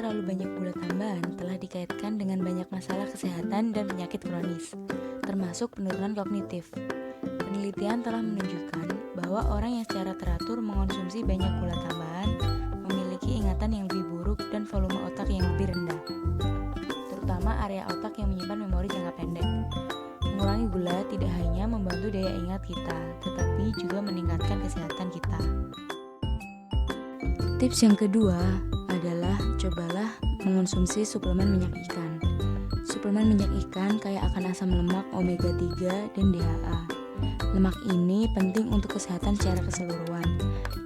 terlalu banyak gula tambahan telah dikaitkan dengan banyak masalah kesehatan dan penyakit kronis, termasuk penurunan kognitif. Penelitian telah menunjukkan bahwa orang yang secara teratur mengonsumsi banyak gula tambahan memiliki ingatan yang lebih buruk dan volume otak yang lebih rendah, terutama area otak yang menyimpan memori jangka pendek. Mengurangi gula tidak hanya membantu daya ingat kita, tetapi juga meningkatkan kesehatan kita. Tips yang kedua adalah cobalah mengonsumsi suplemen minyak ikan. Suplemen minyak ikan kaya akan asam lemak omega 3 dan DHA. Lemak ini penting untuk kesehatan secara keseluruhan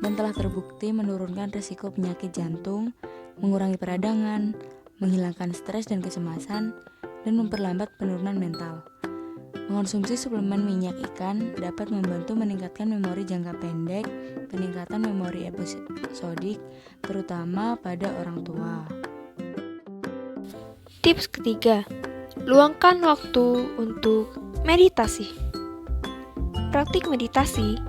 dan telah terbukti menurunkan risiko penyakit jantung, mengurangi peradangan, menghilangkan stres dan kecemasan, dan memperlambat penurunan mental. Mengonsumsi suplemen minyak ikan dapat membantu meningkatkan memori jangka pendek, peningkatan memori episodik, terutama pada orang tua. Tips ketiga, luangkan waktu untuk meditasi. Praktik meditasi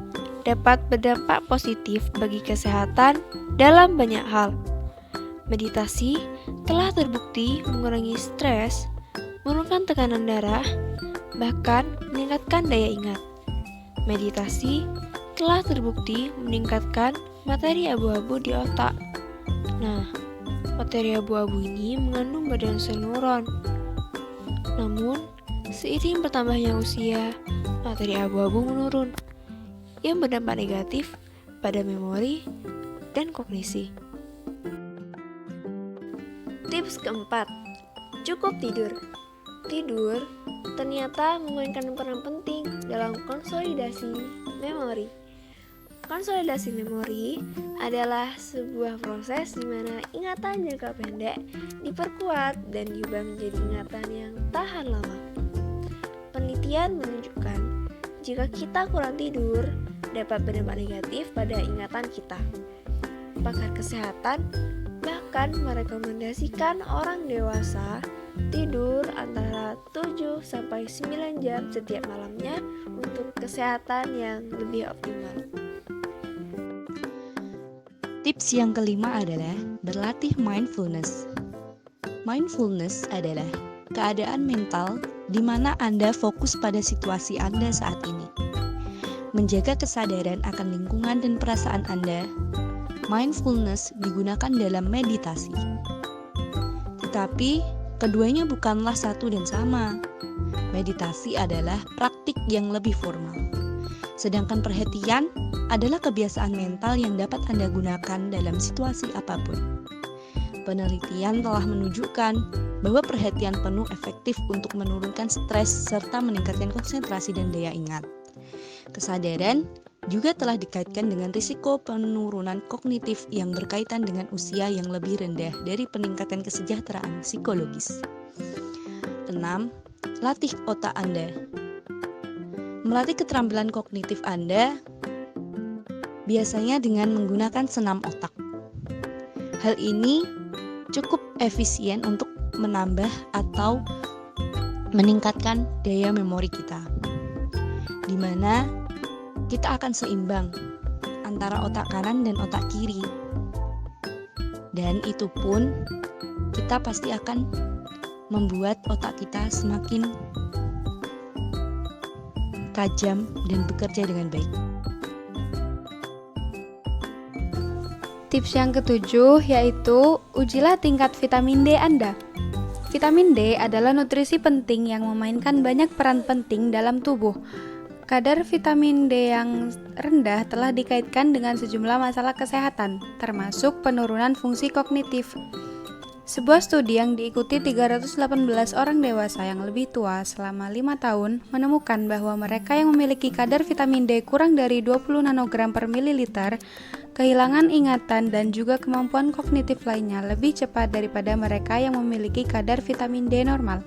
dapat berdampak positif bagi kesehatan dalam banyak hal. Meditasi telah terbukti mengurangi stres, menurunkan tekanan darah, bahkan meningkatkan daya ingat. Meditasi telah terbukti meningkatkan materi abu-abu di otak. Nah, materi abu-abu ini mengandung badan sel neuron. Namun, seiring bertambahnya usia, materi abu-abu menurun, yang berdampak negatif pada memori dan kognisi. Tips keempat, cukup tidur. Tidur ternyata memainkan peran penting dalam konsolidasi memori. Konsolidasi memori adalah sebuah proses di mana ingatan jangka pendek diperkuat dan diubah menjadi ingatan yang tahan lama. Penelitian menunjukkan jika kita kurang tidur dapat berdampak negatif pada ingatan kita. Pakar kesehatan bahkan merekomendasikan orang dewasa tidur antara 7-9 jam setiap malamnya untuk kesehatan yang lebih optimal. Tips yang kelima adalah berlatih mindfulness. Mindfulness adalah keadaan mental di mana Anda fokus pada situasi Anda saat ini. Menjaga kesadaran akan lingkungan dan perasaan Anda. Mindfulness digunakan dalam meditasi. Tetapi keduanya bukanlah satu dan sama. Meditasi adalah praktik yang lebih formal. Sedangkan perhatian adalah kebiasaan mental yang dapat Anda gunakan dalam situasi apapun. Penelitian telah menunjukkan bahwa perhatian penuh efektif untuk menurunkan stres serta meningkatkan konsentrasi dan daya ingat. Kesadaran juga telah dikaitkan dengan risiko penurunan kognitif yang berkaitan dengan usia yang lebih rendah dari peningkatan kesejahteraan psikologis. 6. Latih otak Anda. Melatih keterampilan kognitif Anda biasanya dengan menggunakan senam otak. Hal ini cukup efisien untuk menambah atau meningkatkan daya memori kita, di mana kita akan seimbang antara otak kanan dan otak kiri. Dan itu pun kita pasti akan membuat otak kita semakin tajam dan bekerja dengan baik. Tips yang ketujuh yaitu ujilah tingkat vitamin D Anda. Vitamin D adalah nutrisi penting yang memainkan banyak peran penting dalam tubuh. Kadar vitamin D yang rendah telah dikaitkan dengan sejumlah masalah kesehatan, termasuk penurunan fungsi kognitif. Sebuah studi yang diikuti 318 orang dewasa yang lebih tua selama 5 tahun menemukan bahwa mereka yang memiliki kadar vitamin D kurang dari 20 nanogram per mililiter kehilangan ingatan dan juga kemampuan kognitif lainnya lebih cepat daripada mereka yang memiliki kadar vitamin D normal.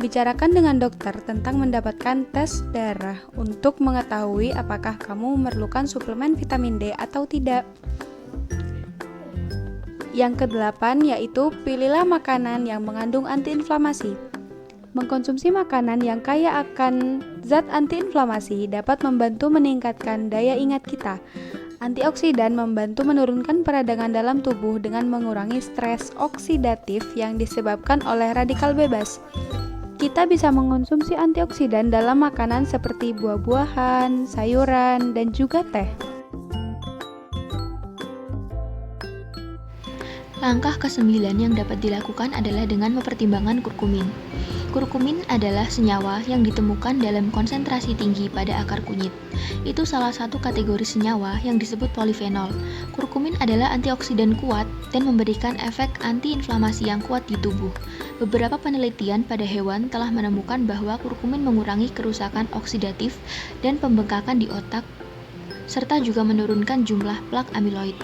Bicarakan dengan dokter tentang mendapatkan tes darah untuk mengetahui apakah kamu memerlukan suplemen vitamin D atau tidak. Yang kedelapan yaitu pilihlah makanan yang mengandung antiinflamasi. Mengkonsumsi makanan yang kaya akan zat antiinflamasi dapat membantu meningkatkan daya ingat kita. Antioksidan membantu menurunkan peradangan dalam tubuh dengan mengurangi stres oksidatif yang disebabkan oleh radikal bebas. Kita bisa mengonsumsi antioksidan dalam makanan seperti buah-buahan, sayuran, dan juga teh. Langkah ke-9 yang dapat dilakukan adalah dengan mempertimbangkan kurkumin. Kurkumin adalah senyawa yang ditemukan dalam konsentrasi tinggi pada akar kunyit. Itu salah satu kategori senyawa yang disebut polifenol. Kurkumin adalah antioksidan kuat dan memberikan efek antiinflamasi yang kuat di tubuh. Beberapa penelitian pada hewan telah menemukan bahwa kurkumin mengurangi kerusakan oksidatif dan pembengkakan di otak, serta juga menurunkan jumlah plak amiloid.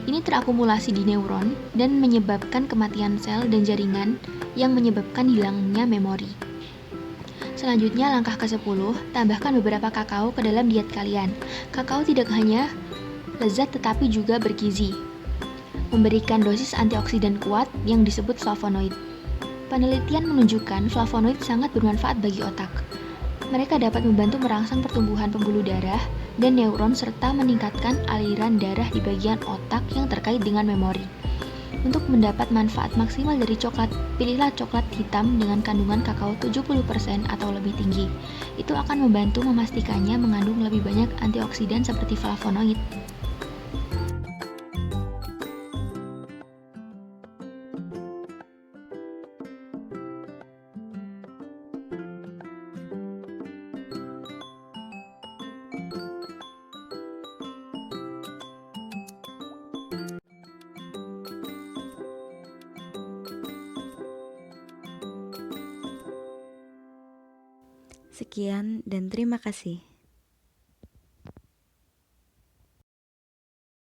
Ini terakumulasi di neuron dan menyebabkan kematian sel dan jaringan yang menyebabkan hilangnya memori. Selanjutnya, langkah ke-10, tambahkan beberapa kakao ke dalam diet kalian. Kakao tidak hanya lezat tetapi juga bergizi, memberikan dosis antioksidan kuat yang disebut flavonoid. Penelitian menunjukkan flavonoid sangat bermanfaat bagi otak. Mereka dapat membantu merangsang pertumbuhan pembuluh darah dan neuron serta meningkatkan aliran darah di bagian otak yang terkait dengan memori. Untuk mendapat manfaat maksimal dari coklat, pilihlah coklat hitam dengan kandungan kakao 70% atau lebih tinggi. Itu akan membantu memastikannya mengandung lebih banyak antioksidan seperti flavonoid. Sekian dan terima kasih.